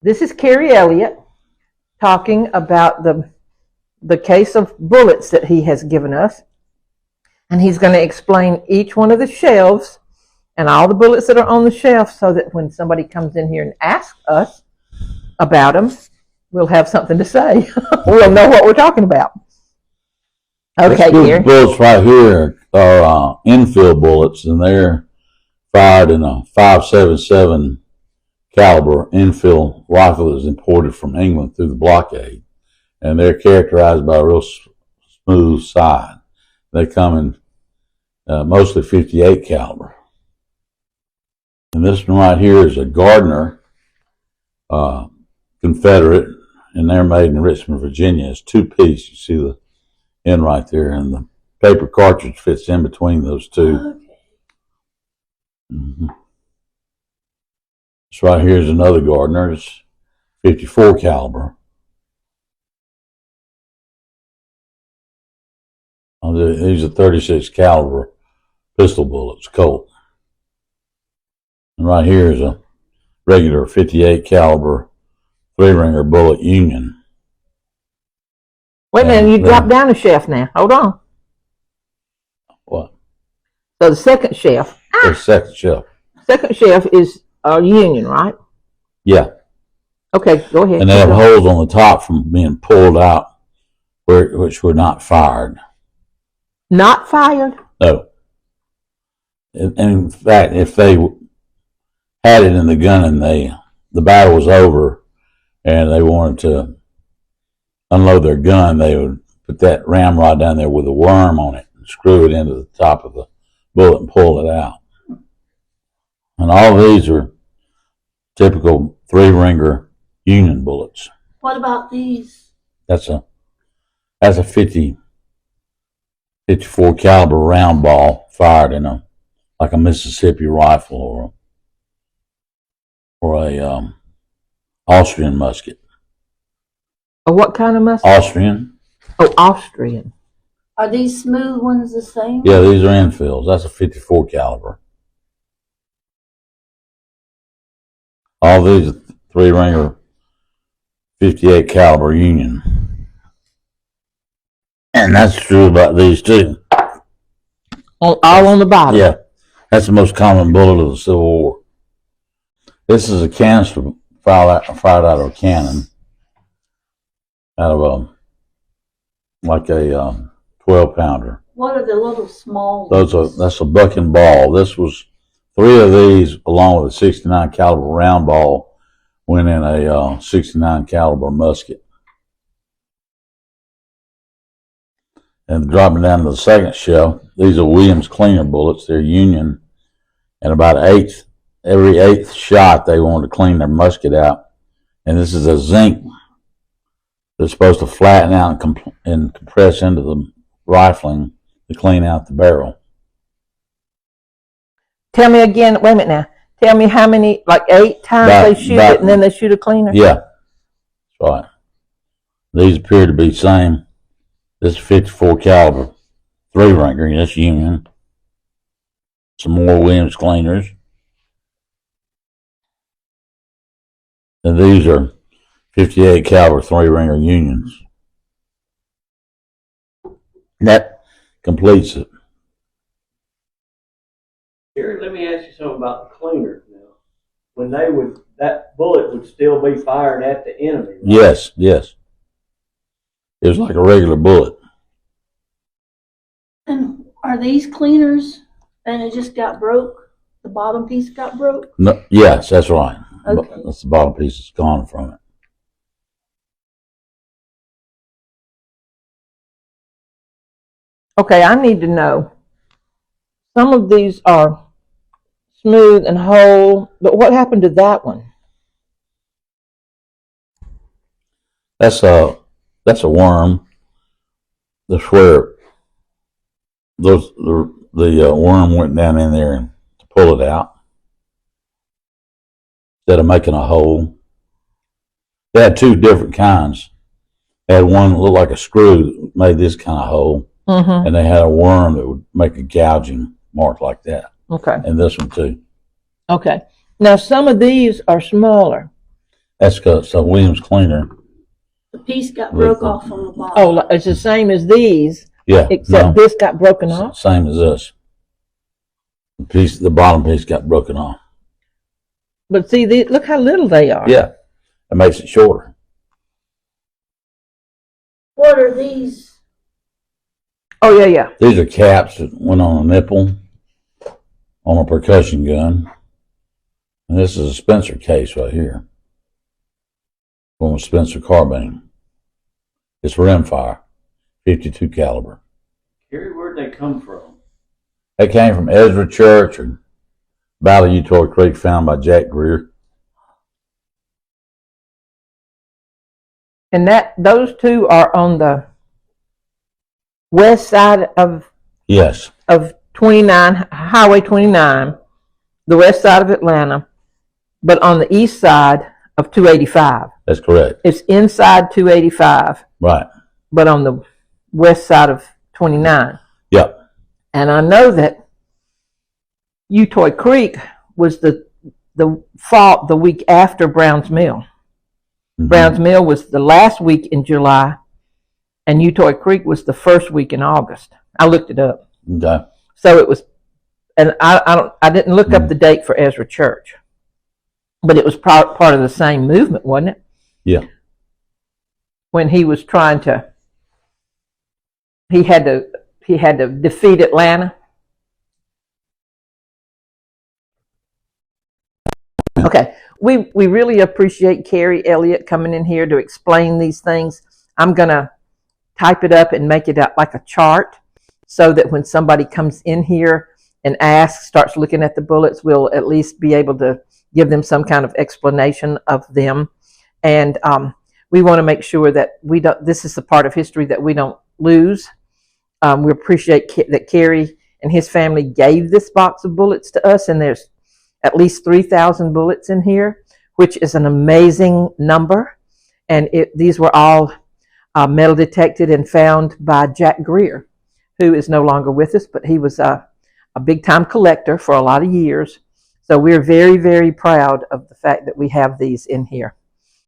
This is Carrie Elliott talking about the case of bullets that he has given us. And he's going to explain each one of the shelves and all the bullets that are on the shelf so that when somebody comes in here and asks us about them, we'll have something to say. We'll know what we're talking about. Okay, These bullets right here are infield bullets, and they're fired in a .577 caliber infield rifle that was imported from England through the blockade, and they're characterized by a real smooth side. They come in mostly .58 caliber. And this one right here is a Gardner Confederate, and they're made in Richmond, Virginia. It's two-piece. You see the end right there, and the paper cartridge fits in between those two. Okay. Mm-hmm. This right here is another Gardner. It's .54 caliber. These are .36 caliber pistol bullets, Colt. And right here is a regular .58 caliber three-ringer bullet Union. Wait a minute, you dropped down a shelf now. Hold on. What? So the second shelf. The second shelf. Second shelf is a Union, right? Yeah. Okay, go ahead. And they have holes on the top from being pulled out, which were not fired. Not fired? No. And in fact, if they had it in the gun and the battle was over and they wanted to unload their gun, they would put that ramrod down there with a worm on it and screw it into the top of the bullet and pull it out. And all of these are typical three-ringer Union bullets. What about these? That's a 54 caliber round ball fired in like a Mississippi rifle or a Austrian musket. What kind of musket? Austrian. Oh, Austrian. Are these smooth ones the same? Yeah, these are infields. That's a 54 caliber. All these are three-ringer 58 caliber Union. And that's true about these too. All on the bottom? Yeah. That's the most common bullet of the Civil War. This is a canister fired out of a cannon. Out of like a 12-pounder. What are the little small That's a buck and ball. This was 3 of these, along with a 69 caliber round ball, went in a 69 caliber musket. And dropping down to the second shelf, these are Williams cleaner bullets. They're Union, and about every eighth shot they wanted to clean their musket out. And this is a zinc that's supposed to flatten out and compress into the rifling to clean out the barrel. Tell me again, wait a minute now. Tell me how many, like 8 times they shoot it and then they shoot a cleaner? Yeah, that's right. These appear to be the same. This is 54 caliber three-ringer. That's Union. Some more Williams cleaners. And these are 58 caliber three-ringer Unions. That completes it. Jerry, let me ask you something about the cleaners now. When that bullet would still be fired at the enemy, right? Yes, yes. It was like a regular bullet. And are these cleaners and it just got broke? The bottom piece got broke? No, yes, that's right. Okay. That's the bottom piece that's gone from it. Okay, I need to know. Some of these are smooth and whole, but what happened to that one? That's a worm. That's where the worm went down in there and to pull it out instead of making a hole. They had 2 different kinds. They had one that looked like a screw that made this kind of hole, and they had a worm that would make a gouging mark like that. Okay. And this one too. Okay. Now some of these are smaller. That's got so Williams Cleaner. The piece got broke off on the bottom. Oh, it's the same as these, Yeah, except no, this got broken off. same as this. The bottom piece got broken off. But see, look how little they are. Yeah, it makes it shorter. What are these? Oh, yeah, yeah. These are caps that went on a nipple on a percussion gun. And this is a Spencer case right here. From a Spencer carbine. It's rimfire, 52 caliber. Gary, where'd they come from? They came from Ezra Church or Battle of Utoy Creek, found by Jack Greer. And those two are on the west side of Yes, 29, Highway 29, the west side of Atlanta, but on the east side of 285. that's correct. It's inside 285, Right. but on the west side of 29. Yep. And I know that Utoy Creek was the fought the week after Browns Mill. Mhm. Browns Mill was the last week in July, and Utoy Creek was the first week in August. I looked it up. Okay. So it was, and I didn't look up the date for Ezra Church, but it was part of the same movement, wasn't it? Yeah. When he was trying to, he had to defeat Atlanta. Okay, we really appreciate Carrie Elliott coming in here to explain these things. I'm gonna type it up and make it up like a chart, so that when somebody comes in here and starts looking at the bullets, we'll at least be able to give them some kind of explanation of them. And we want to make sure that this is the part of history that we don't lose. We appreciate that Carrie and his family gave this box of bullets to us, and there's at least 3,000 bullets in here, which is an amazing number. And these were all metal detected and found by Jack Greer, who is no longer with us, but he was a big-time collector for a lot of years. So we're very, very proud of the fact that we have these in here.